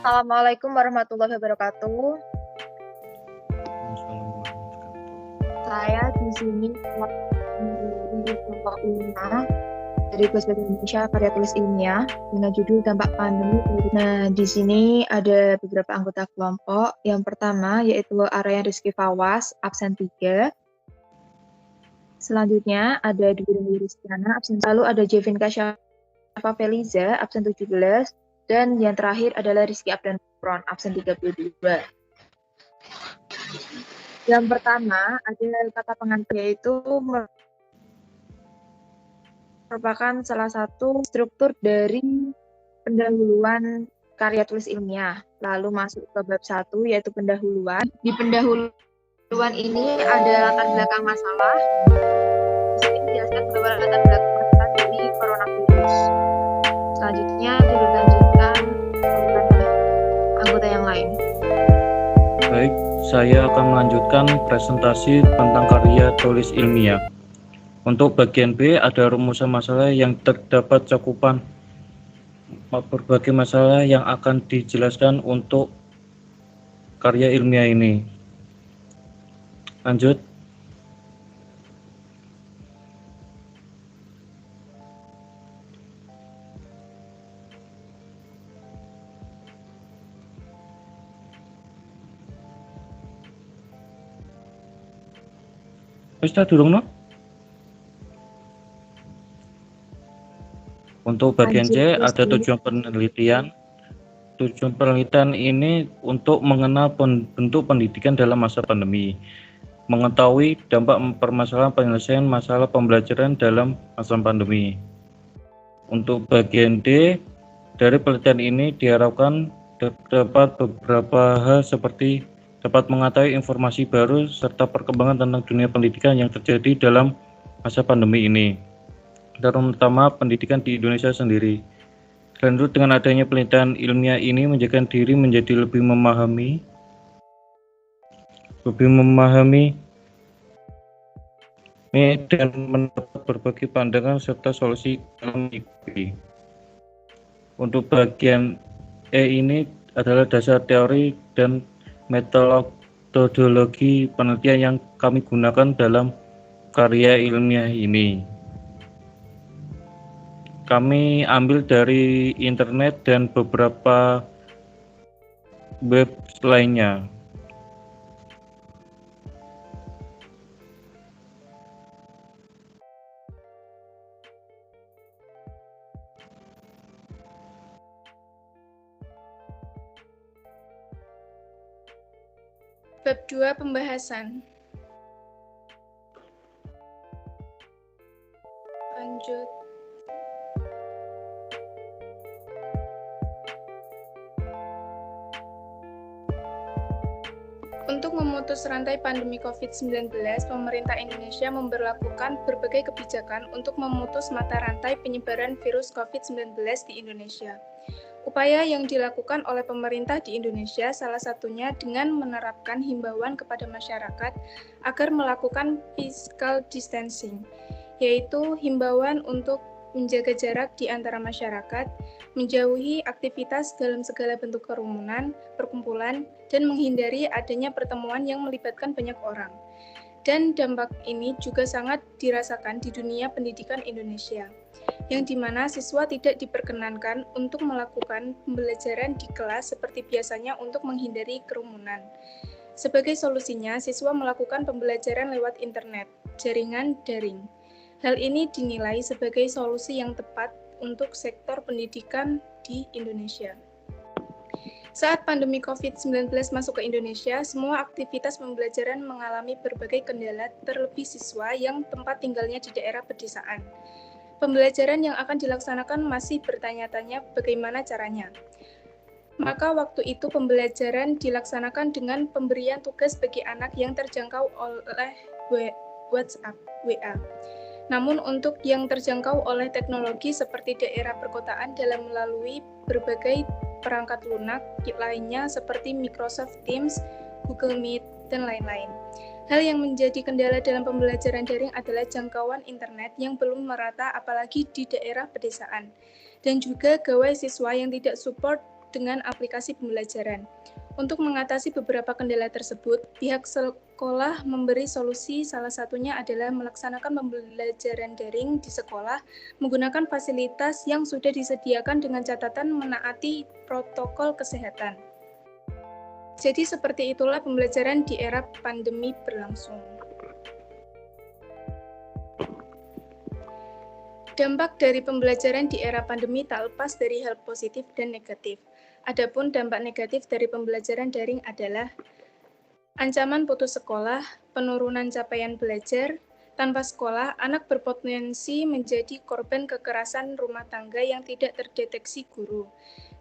Assalamualaikum warahmatullahi wabarakatuh. Saya di sini dari kelompok 5 dari Kelas Bahasa Indonesia Karya Tulis Ilmiah dengan judul Dampak Pandemi. Nah, di sini ada beberapa anggota kelompok. Yang pertama yaitu Aryan Rizky Fawas, absen 3. Selanjutnya ada Dwi Rizkyana, absen 1. Lalu ada Jevin Kasyafa Feliza, absen 17. Dan yang terakhir adalah Rizky Abdan Pron, absen 32. Yang pertama ada kata pengantar, yaitu merupakan salah satu struktur dari pendahuluan karya tulis ilmiah. Lalu masuk ke bab 1 yaitu pendahuluan. Di pendahuluan ini ada latar belakang masalah. Di sini dijelaskan bahwa latar belakang masalah dari coronavirus. Selanjutnya dilanjutkan oleh anggota yang lain. Baik, saya akan melanjutkan presentasi tentang karya tulis ilmiah. Untuk bagian B ada rumusan masalah yang terdapat cakupan berbagai masalah yang akan dijelaskan untuk karya ilmiah ini. Lanjut. Wis ta durung no? Untuk bagian C ada tujuan penelitian. Tujuan penelitian ini untuk mengenal bentuk pendidikan dalam masa pandemi, mengetahui dampak permasalahan penyelesaian masalah pembelajaran dalam masa pandemi. Untuk bagian D, dari penelitian ini diharapkan dapat beberapa hal seperti dapat mengetahui informasi baru serta perkembangan tentang dunia pendidikan yang terjadi dalam masa pandemi ini, terutama pendidikan di Indonesia sendiri. Lanjut, dengan adanya penelitian ilmiah ini menjadikan diri menjadi lebih memahami dan mendapat berbagai pandangan serta solusi dalam IPB. Untuk bagian E ini adalah dasar teori dan metodologi penelitian yang kami gunakan dalam karya ilmiah ini. Kami ambil dari internet dan beberapa web lainnya. Bab 2 Pembahasan. Lanjut. Untuk memutus rantai pandemi COVID-19, pemerintah Indonesia memberlakukan berbagai kebijakan untuk memutus mata rantai penyebaran virus COVID-19 di Indonesia. Upaya yang dilakukan oleh pemerintah di Indonesia salah satunya dengan menerapkan himbauan kepada masyarakat agar melakukan physical distancing, yaitu himbauan untuk menjaga jarak di antara masyarakat, menjauhi aktivitas dalam segala bentuk kerumunan, perkumpulan, dan menghindari adanya pertemuan yang melibatkan banyak orang. Dan dampak ini juga sangat dirasakan di dunia pendidikan Indonesia, yang dimana siswa tidak diperkenankan untuk melakukan pembelajaran di kelas seperti biasanya untuk menghindari kerumunan. Sebagai solusinya, siswa melakukan pembelajaran lewat internet, jaringan daring. Hal ini dinilai sebagai solusi yang tepat untuk sektor pendidikan di Indonesia. Saat pandemi COVID-19 masuk ke Indonesia, semua aktivitas pembelajaran mengalami berbagai kendala, terlebih siswa yang tempat tinggalnya di daerah pedesaan. Pembelajaran yang akan dilaksanakan masih bertanya-tanya bagaimana caranya. Maka waktu itu pembelajaran dilaksanakan dengan pemberian tugas bagi anak yang terjangkau oleh WhatsApp, WA. Namun untuk yang terjangkau oleh teknologi seperti daerah perkotaan dalam melalui berbagai perangkat lunak lainnya seperti Microsoft Teams, Google Meet, dan lain-lain. Hal yang menjadi kendala dalam pembelajaran daring adalah jangkauan internet yang belum merata apalagi di daerah pedesaan, dan juga gawai siswa yang tidak support dengan aplikasi pembelajaran. Untuk mengatasi beberapa kendala tersebut, pihak sekolah memberi solusi, salah satunya adalah melaksanakan pembelajaran daring di sekolah menggunakan fasilitas yang sudah disediakan dengan catatan menaati protokol kesehatan. Jadi seperti itulah pembelajaran di era pandemi berlangsung. Dampak dari pembelajaran di era pandemi tak lepas dari hal positif dan negatif. Adapun dampak negatif dari pembelajaran daring adalah ancaman putus sekolah, penurunan capaian belajar. Tanpa sekolah, anak berpotensi menjadi korban kekerasan rumah tangga yang tidak terdeteksi guru.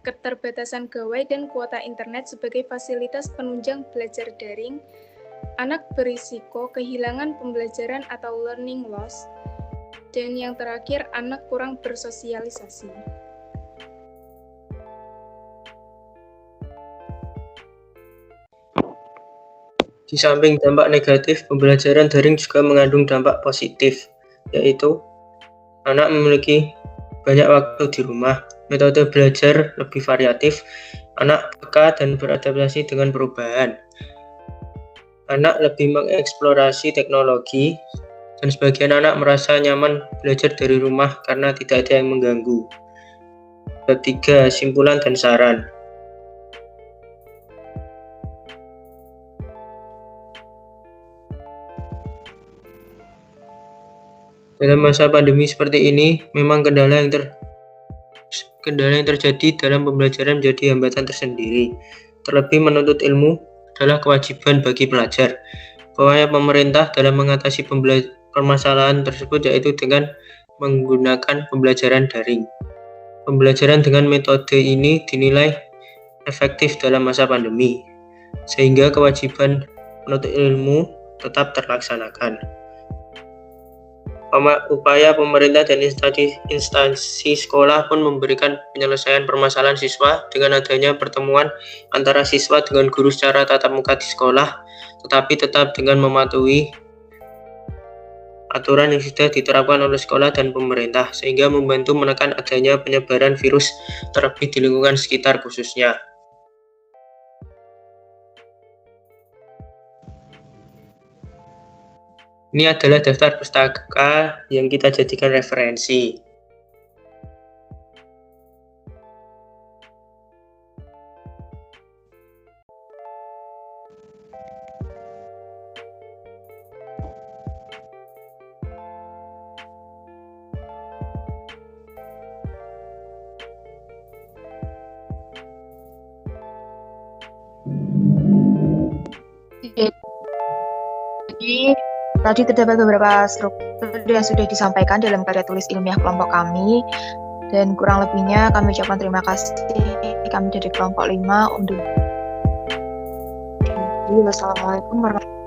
Keterbatasan gawai dan kuota internet sebagai fasilitas penunjang belajar daring, anak berisiko kehilangan pembelajaran atau learning loss, dan yang terakhir, anak kurang bersosialisasi. Di samping dampak negatif, pembelajaran daring juga mengandung dampak positif, yaitu anak memiliki banyak waktu di rumah, metode belajar lebih variatif, anak peka dan beradaptasi dengan perubahan, anak lebih mengeksplorasi teknologi, dan sebagian anak merasa nyaman belajar dari rumah karena tidak ada yang mengganggu. Ketiga, simpulan dan saran. Dalam masa pandemi seperti ini, memang kendala yang terjadi dalam pembelajaran menjadi hambatan tersendiri. Terlebih menuntut ilmu adalah kewajiban bagi pelajar. Upaya pemerintah dalam mengatasi permasalahan tersebut yaitu dengan menggunakan pembelajaran daring. Pembelajaran dengan metode ini dinilai efektif dalam masa pandemi, sehingga kewajiban menuntut ilmu tetap terlaksanakan. Upaya pemerintah dan instansi sekolah pun memberikan penyelesaian permasalahan siswa dengan adanya pertemuan antara siswa dengan guru secara tatap muka di sekolah, tetapi tetap dengan mematuhi aturan yang sudah diterapkan oleh sekolah dan pemerintah, sehingga membantu menekan adanya penyebaran virus terlebih di lingkungan sekitar khususnya. Ini adalah daftar pustaka yang kita jadikan referensi. Jadi tadi terdapat beberapa struktur yang sudah disampaikan dalam karya tulis ilmiah kelompok kami, dan kurang lebihnya kami ucapkan terima kasih. Kami dari kelompok 5 undur diri. Wassalamualaikum warahmatullahi wabarakatuh.